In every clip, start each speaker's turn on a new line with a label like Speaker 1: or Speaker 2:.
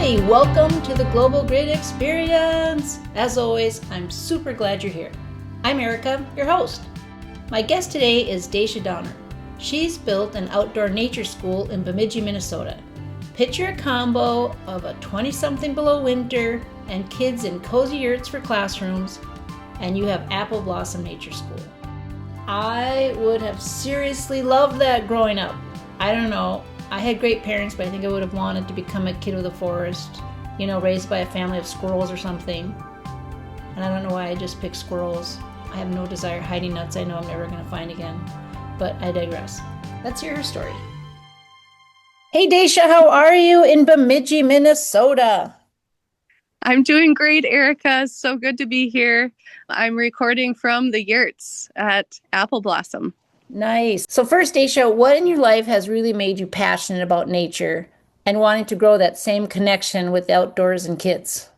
Speaker 1: Hey, welcome to the Global Grid Experience. As always, I'm super glad you're here. I'm Erica, your host. My guest today is Dacia Dauner. She's built an outdoor nature school in Bemidji, Minnesota. Picture a combo of a 20-something below winter and kids in cozy yurts for classrooms, and you have Apple Blossom Nature School. I would have seriously loved that growing up. I don't know. I had great parents, but I think I would have wanted to become a kid of the forest, raised by a family of squirrels or something. And I don't know why I just picked squirrels. I have no desire hiding nuts I know I'm never going to find again. But I digress. Let's hear her story. Hey, Dacia, how are you in Bemidji, Minnesota?
Speaker 2: I'm doing great, Erica. So good to be here. I'm recording from the yurts at Apple Blossom.
Speaker 1: Nice. So first, Dacia, what in your life has really made you passionate about nature and wanting to grow that same connection with the outdoors and kids?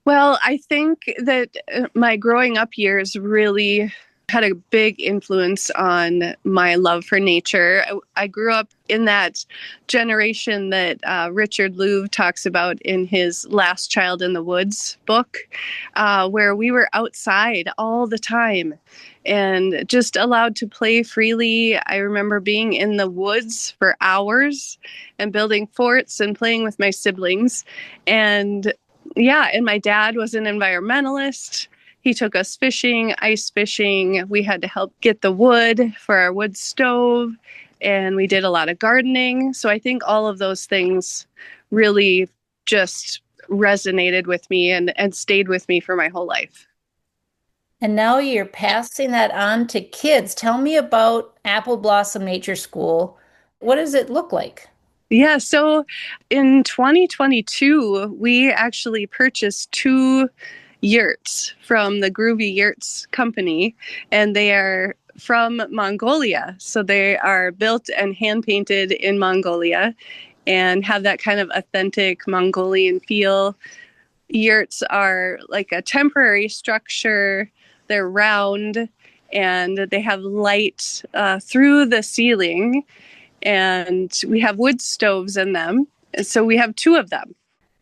Speaker 2: Well, I think that my growing up years really had a big influence on my love for nature. I grew up in that generation that Richard Louv talks about in his Last Child in the Woods book, where we were outside all the time and just allowed to play freely. I remember being in the woods for hours and building forts and playing with my siblings. And my dad was an environmentalist. He took us fishing, ice fishing. We had to help get the wood for our wood stove, and we did a lot of gardening. So I think all of those things really just resonated with me and stayed with me for my whole life.
Speaker 1: And now you're passing that on to kids. Tell me about Apple Blossom Nature School. What does it look like?
Speaker 2: Yeah, so in 2022, we actually purchased two yurts from the Groovy Yurts company, and they are from Mongolia. So they are built and hand painted in Mongolia and have that kind of authentic Mongolian feel. Yurts are like a temporary structure. They're round and they have light through the ceiling, and we have wood stoves in them. So we have two of them.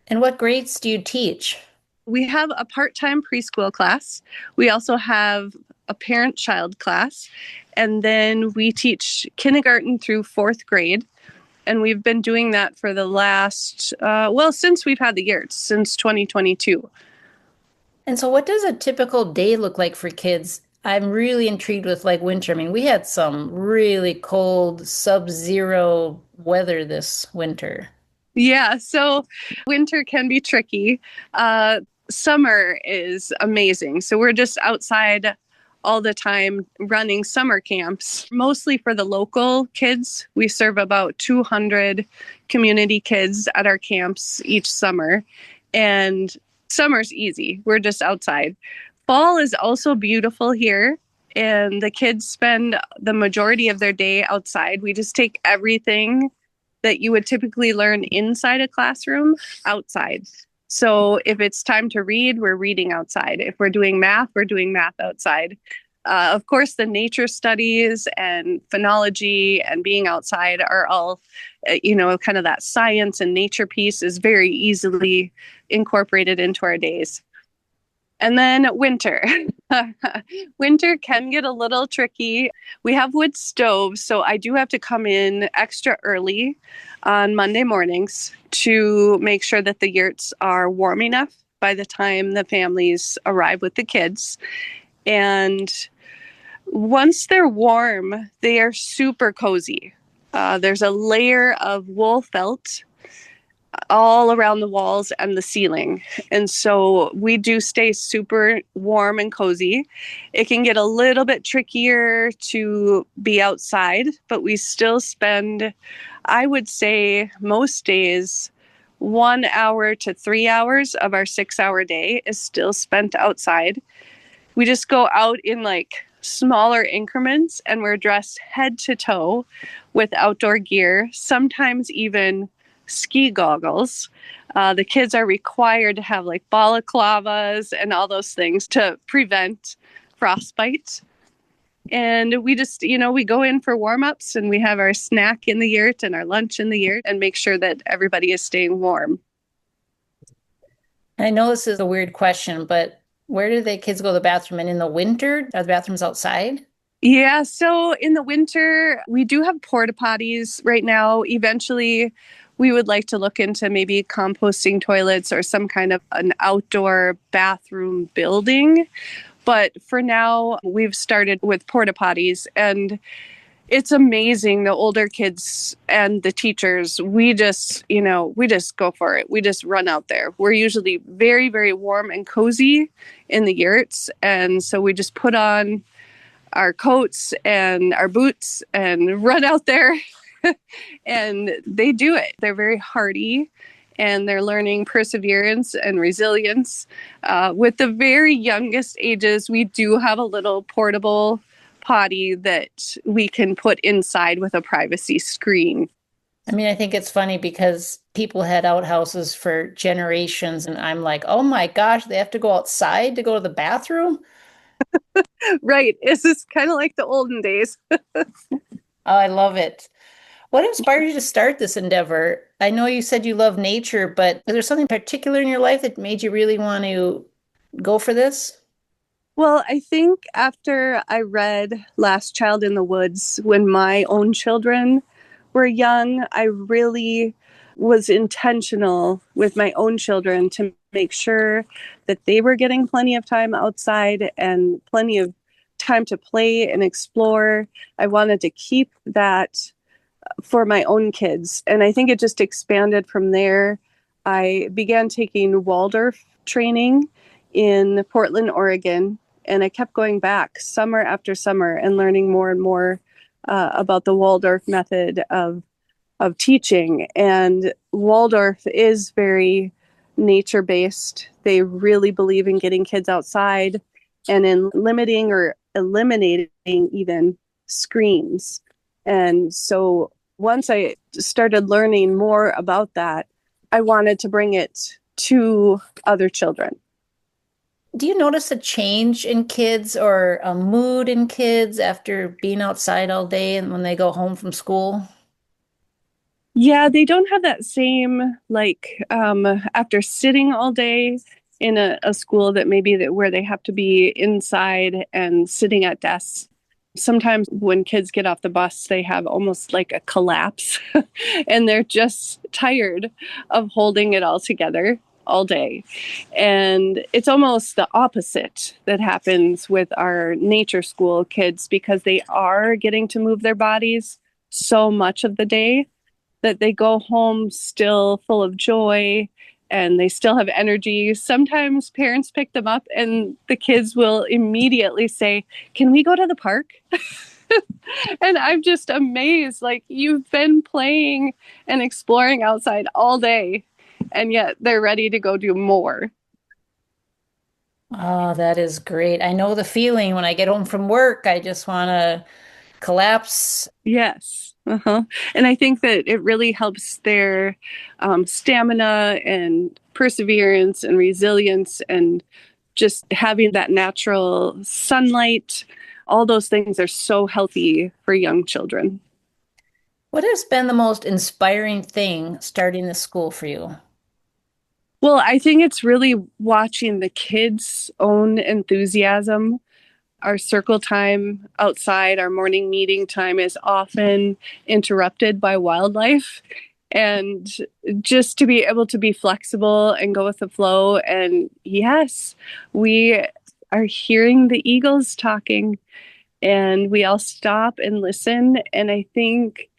Speaker 1: And what grades do you teach?
Speaker 2: We have a part-time preschool class. We also have a parent-child class. And then we teach kindergarten through fourth grade. And we've been doing that for the last, since we've had the yurts, since 2022.
Speaker 1: And so what does a typical day look like for kids? I'm really intrigued with winter. I mean, we had some really cold sub-zero weather this winter.
Speaker 2: Yeah, so winter can be tricky. Summer is amazing. So we're just outside all the time running summer camps, mostly for the local kids. We serve about 200 community kids at our camps each summer. And summer's easy. We're just outside. Fall is also beautiful here. And the kids spend the majority of their day outside. We just take everything that you would typically learn inside a classroom outside. So if it's time to read, we're reading outside. If we're doing math, we're doing math outside. Of course, the nature studies and phenology and being outside are all, kind of that science and nature piece is very easily incorporated into our days. And then winter. Winter can get a little tricky. We have wood stoves, so I do have to come in extra early on Monday mornings to make sure that the yurts are warm enough by the time the families arrive with the kids. And once they're warm, they are super cozy. There's a layer of wool felt all around the walls and the ceiling. And so we do stay super warm and cozy. It can get a little bit trickier to be outside, but we still spend, I would say, most days, 1 hour to 3 hours of our 6-hour day is still spent outside. We just go out in smaller increments, and we're dressed head to toe with outdoor gear, sometimes even ski goggles. The kids are required to have balaclavas and all those things to prevent frostbite. And we just, we go in for warm ups and we have our snack in the yurt and our lunch in the yurt and make sure that everybody is staying warm.
Speaker 1: I know this is a weird question, but where do the kids go to the bathroom? And in the winter, are the bathrooms outside?
Speaker 2: Yeah, so in the winter, we do have porta potties right now. Eventually, we would like to look into maybe composting toilets or some kind of an outdoor bathroom building. But for now, we've started with porta potties, and it's amazing. The older kids and the teachers, we just go for it. We just run out there. We're usually very, very warm and cozy in the yurts. And so we just put on our coats and our boots and run out there. And they do it. They're very hardy and they're learning perseverance and resilience. With the very youngest ages, we do have a little portable potty that we can put inside with a privacy screen.
Speaker 1: I mean, I think it's funny because people had outhouses for generations, and I'm like, oh my gosh, they have to go outside to go to the bathroom?
Speaker 2: Right. This is kind of like the olden days.
Speaker 1: Oh, I love it. What inspired you to start this endeavor? I know you said you love nature, but is there something particular in your life that made you really want to go for this?
Speaker 2: Well, I think after I read Last Child in the Woods, when my own children were young, I really was intentional with my own children to make sure that they were getting plenty of time outside and plenty of time to play and explore. I wanted to keep that for my own kids. And I think it just expanded from there. I began taking Waldorf training in Portland, Oregon, and I kept going back summer after summer and learning more and more about the Waldorf method of teaching. And Waldorf is very nature based. They really believe in getting kids outside and in limiting or eliminating even screens. And so once I started learning more about that, I wanted to bring it to other children.
Speaker 1: Do you notice a change in kids or a mood in kids after being outside all day and when they go home from school?
Speaker 2: Yeah, they don't have that same after sitting all day in a school that maybe that where they have to be inside and sitting at desks. Sometimes when kids get off the bus, they have almost like a collapse and they're just tired of holding it all together all day. And it's almost the opposite that happens with our nature school kids because they are getting to move their bodies so much of the day that they go home still full of joy and they still have energy. Sometimes parents pick them up and the kids will immediately say, "Can we go to the park?" And I'm just amazed. Like, you've been playing and exploring outside all day, and yet they're ready to go do more.
Speaker 1: Oh, that is great. I know the feeling when I get home from work, I just want to collapse.
Speaker 2: Yes. Uh-huh. And I think that it really helps their stamina and perseverance and resilience and just having that natural sunlight. All those things are so healthy for young children.
Speaker 1: What has been the most inspiring thing starting this school for you?
Speaker 2: Well, I think it's really watching the kids' own enthusiasm. Our circle time outside, our morning meeting time is often interrupted by wildlife. And just to be able to be flexible and go with the flow. And yes, we are hearing the eagles talking, and we all stop and listen. And I think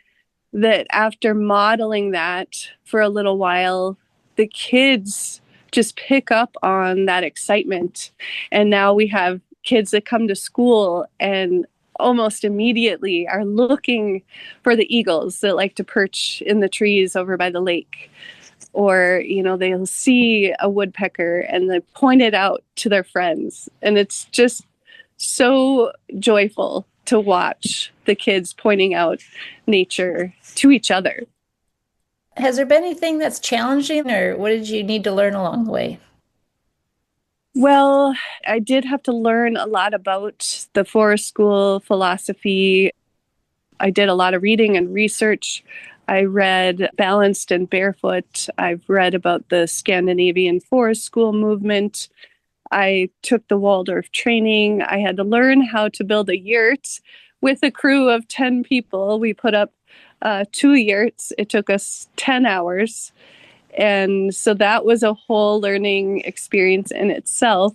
Speaker 2: that after modeling that for a little while, the kids just pick up on that excitement. And now we have kids that come to school and almost immediately are looking for the eagles that like to perch in the trees over by the lake. Or, they'll see a woodpecker and they point it out to their friends. And it's just so joyful to watch the kids pointing out nature to each other.
Speaker 1: Has there been anything that's challenging, or what did you need to learn along the way?
Speaker 2: Well, I did have to learn a lot about the forest school philosophy. I did a lot of reading and research. I read Balanced and Barefoot. I've read about the Scandinavian forest school movement. I took the Waldorf training. I had to learn how to build a yurt with a crew of 10 people. We put up 2 yurts. It took us 10 hours. And so that was a whole learning experience in itself.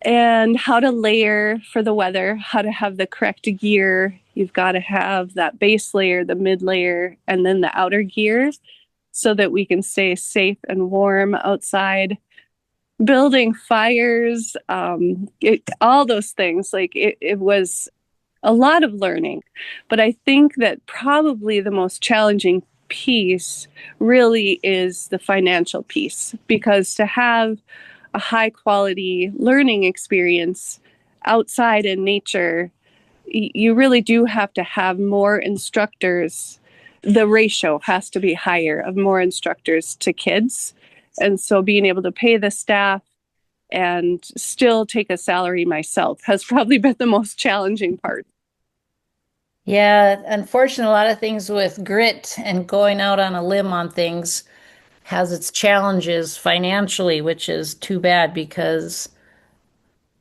Speaker 2: And how to layer for the weather, how to have the correct gear. You've got to have that base layer, the mid layer, and then the outer gear so that we can stay safe and warm outside. Building fires, all those things. It was a lot of learning. But I think that probably the most challenging piece really is the financial piece, because to have a high quality learning experience outside in nature, you really do have to have more instructors. The ratio has to be higher of more instructors to kids. And so being able to pay the staff and still take a salary myself has probably been the most challenging part.
Speaker 1: Yeah, unfortunately, a lot of things with grit and going out on a limb on things has its challenges financially, which is too bad because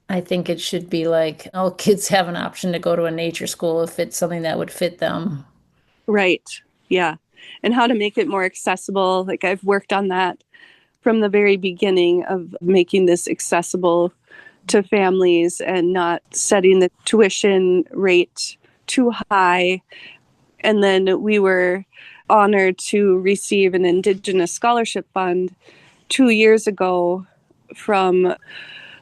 Speaker 1: I think it should be like all kids have an option to go to a nature school if it's something that would fit them.
Speaker 2: Right. Yeah. And how to make it more accessible. Like I've worked on that from the very beginning of making this accessible to families and not setting the tuition rate too high. And then we were honored to receive an Indigenous Scholarship Fund 2 years ago from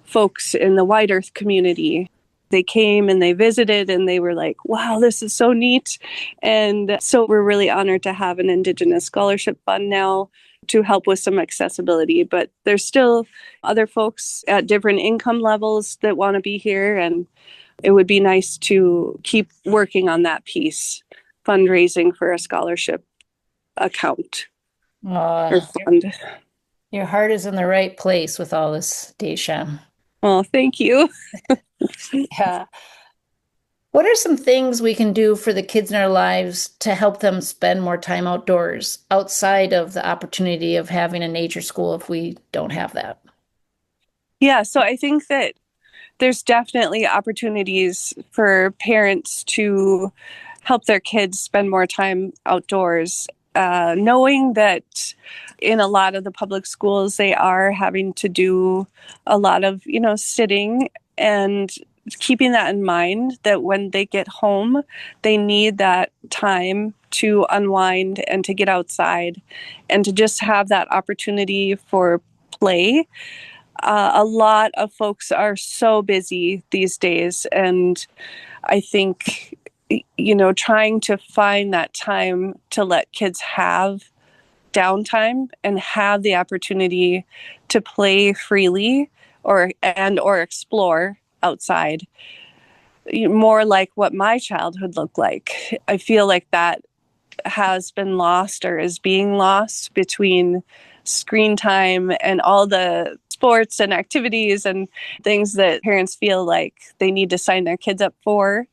Speaker 2: folks in the White Earth community. They came and they visited and they were like, wow, this is so neat. And so we're really honored to have an Indigenous Scholarship Fund now to help with some accessibility. But there's still other folks at different income levels that want to be here. And it would be nice to keep working on that piece, fundraising for a scholarship account or
Speaker 1: Your,
Speaker 2: fund.
Speaker 1: your heart is in the right place with all this, Dacia.
Speaker 2: Well, thank you.
Speaker 1: Yeah. What are some things we can do for the kids in our lives to help them spend more time outdoors outside of the opportunity of having a nature school if we don't have that?
Speaker 2: Yeah, so I think that there's definitely opportunities for parents to help their kids spend more time outdoors. Knowing that in a lot of the public schools, they are having to do a lot of, sitting, and keeping that in mind that when they get home, they need that time to unwind and to get outside and to just have that opportunity for play. A lot of folks are so busy these days, and I think, trying to find that time to let kids have downtime and have the opportunity to play freely or explore outside, more like what my childhood looked like. I feel like that has been lost or is being lost between screen time and all the sports and activities and things that parents feel like they need to sign their kids up for.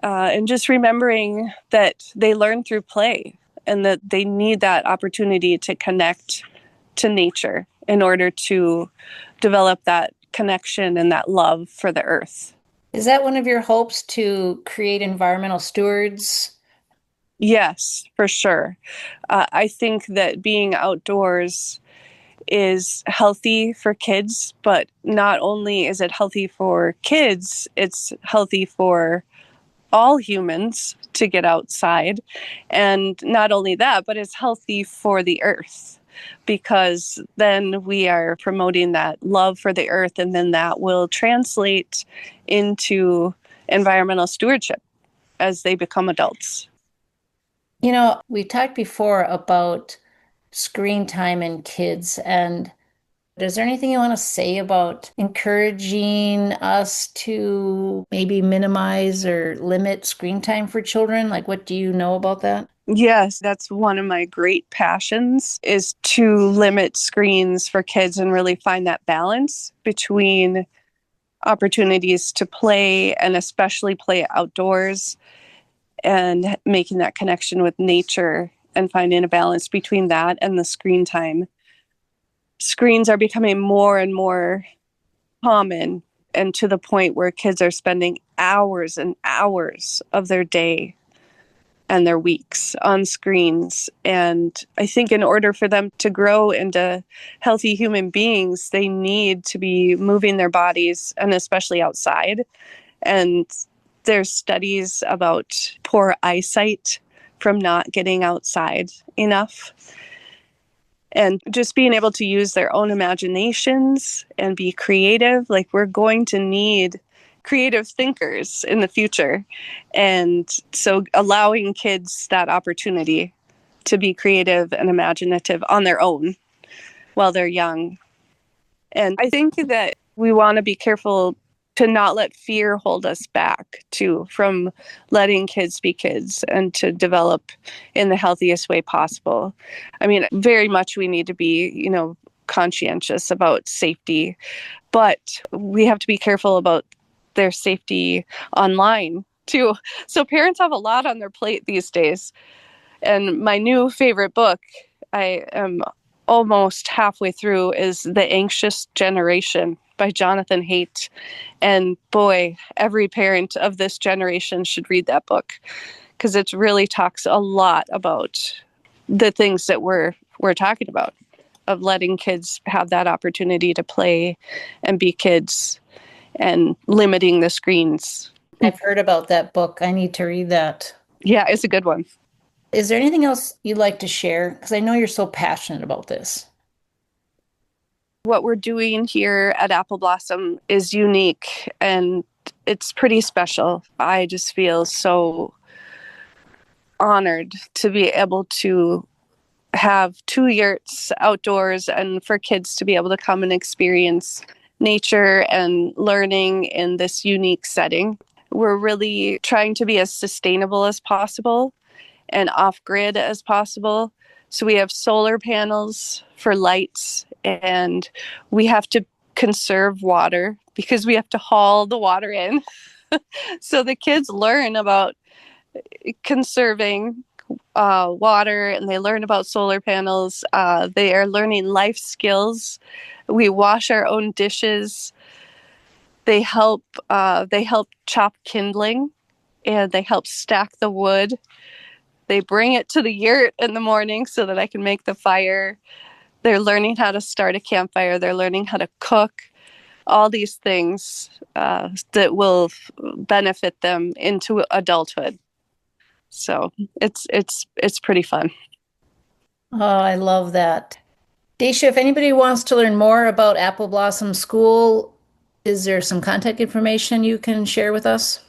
Speaker 2: And just remembering that they learn through play and that they need that opportunity to connect to nature in order to develop that connection and that love for the earth.
Speaker 1: Is that one of your hopes to create environmental stewards?
Speaker 2: Yes, for sure. I think that being outdoors is healthy for kids, but not only is it healthy for kids, it's healthy for all humans to get outside. And not only that, but it's healthy for the earth, because then we are promoting that love for the earth, and then that will translate into environmental stewardship as they become adults.
Speaker 1: We talked before about screen time in kids, and is there anything you want to say about encouraging us to maybe minimize or limit screen time for children? Like, what do you know about that?
Speaker 2: Yes, that's one of my great passions is to limit screens for kids and really find that balance between opportunities to play and especially play outdoors and making that connection with nature and finding a balance between that and the screen time. Screens are becoming more and more common and to the point where kids are spending hours and hours of their day and their weeks on screens. And I think in order for them to grow into healthy human beings, they need to be moving their bodies and especially outside. And there's studies about poor eyesight from not getting outside enough. And just being able to use their own imaginations and be creative. Like, we're going to need creative thinkers in the future. And so allowing kids that opportunity to be creative and imaginative on their own while they're young. And I think that we want to be careful to not let fear hold us back too from letting kids be kids and to develop in the healthiest way possible. I mean, very much we need to be, conscientious about safety, but we have to be careful about their safety online too. So parents have a lot on their plate these days. And my new favorite book, I am almost halfway through, is The Anxious Generation by Jonathan Haidt. And boy, every parent of this generation should read that book because it really talks a lot about the things that we're talking about, of letting kids have that opportunity to play and be kids and limiting the screens.
Speaker 1: I've heard about that book. I need to read that.
Speaker 2: Yeah, it's a good one.
Speaker 1: Is there anything else you'd like to share? Because I know you're so passionate about this.
Speaker 2: What we're doing here at Apple Blossom is unique and it's pretty special. I just feel so honored to be able to have 2 yurts outdoors and for kids to be able to come and experience nature and learning in this unique setting. We're really trying to be as sustainable as possible and off-grid as possible. So we have solar panels for lights, and we have to conserve water because we have to haul the water in. So the kids learn about conserving water, and they learn about solar panels. They are learning life skills. We wash our own dishes. They help chop kindling, and they help stack the wood. They bring it to the yurt in the morning so that I can make the fire. They're learning how to start a campfire. They're learning how to cook. All these things that will benefit them into adulthood. So it's pretty fun.
Speaker 1: Oh, I love that. Dacia, if anybody wants to learn more about Apple Blossom School, is there some contact information you can share with us?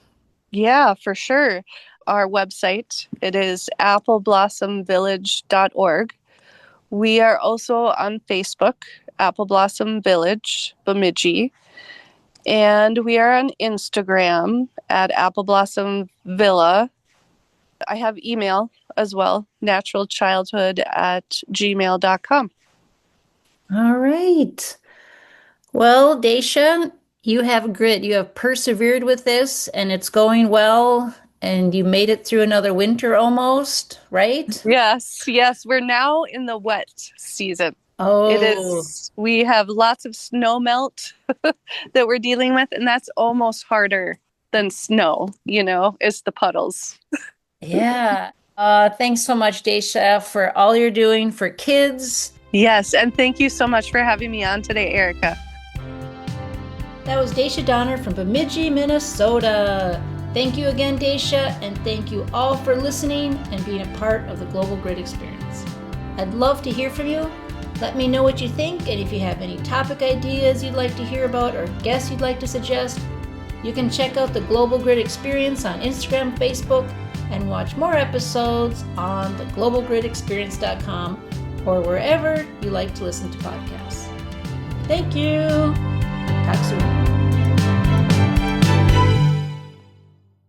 Speaker 2: Yeah, for sure. Our website, it is appleblossom.village.org. We are also on Facebook, Apple Blossom Village, Bemidji. And we are on Instagram at Apple Blossom Villa. I have email as well, naturalchildhood@gmail.com.
Speaker 1: All right. Well, Dacia, you have grit. You have persevered with this and it's going well. And you made it through another winter almost, right?
Speaker 2: Yes. We're now in the wet season. It
Speaker 1: Oh,
Speaker 2: is, we have lots of snow melt that we're dealing with, and that's almost harder than snow, is the puddles.
Speaker 1: yeah. Thanks so much, Dacia, for all you're doing for kids.
Speaker 2: Yes, and thank you so much for having me on today, Erica.
Speaker 1: That was Dacia Dauner from Bemidji, Minnesota. Thank you again, Dacia, and thank you all for listening and being a part of the Global Grid Experience. I'd love to hear from you. Let me know what you think, and if you have any topic ideas you'd like to hear about or guests you'd like to suggest, you can check out the Global Grid Experience on Instagram, Facebook, and watch more episodes on the globalgridexperience.com or wherever you like to listen to podcasts. Thank you. Talk soon.